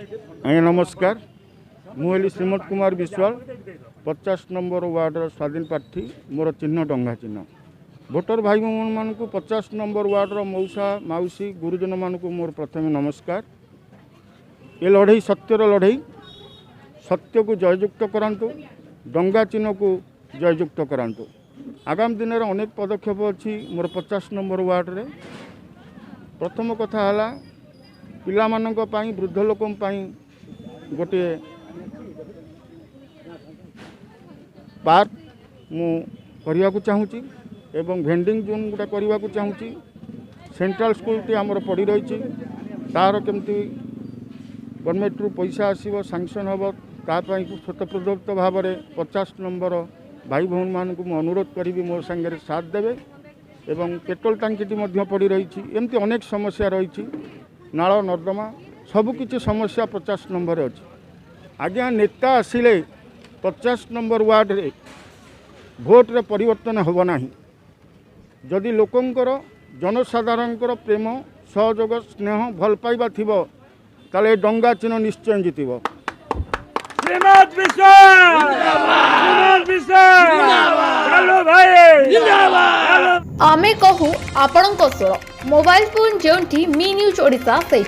आज्ञा नमस्कार। मुझे श्रीमत कुमार विश्वाल 50 नंबर वार्डर स्वाधीन प्रार्थी। मोर चिन्ह डंगा चिन्ह। भोटर भाई मान को 50 नंबर वार्डर मौसा मौसी गुरुजन मान को मोर प्रथम नमस्कार। ये लड़ई सत्यर लड़ई, सत्य को जययुक्त करांतु, डंगा चिन्ह को जययुक्त करांतु। आगामी दिन में अनेक पदक्षेप अच्छी मोर 50 नंबर वार्ड रे। प्रथम कथा है पिला मानक पई वृद्ध लोक गोटे पार्क मु करने को चाहूँगी एवं भेंडिंग जोन गोटे करने को चाहूँगी। सेंट्रल स्कूल टी आमर पड़ी रही तार केमती गवर्नमेंट रु पैसा आसव सांक्शन हम तापाई स्वतःप्रदत्त भाव में 50 नंबर भाई भौन मान को अनुरोध करी मोर सांगे साथ देवे। एवं पेट्रोल टांकी पड़ी रही एमती अनेक समस्या रही नाल नर्दमा सबकि समस्या 50 नंबर अच्छी। आज्ञा नेता आसिले 50 नंबर वार्ड रे भोट रे परिवर्तन होब ना। जदि लोकंकर जनसाधारण प्रेम सहयोग स्नेह भल पाइबा थिबो ताले डंगा चिन्ह निश्चय जीतब। आमे कहू आपण स्वर मोबाइल फोन जो मी न्यूज ओडिशा से।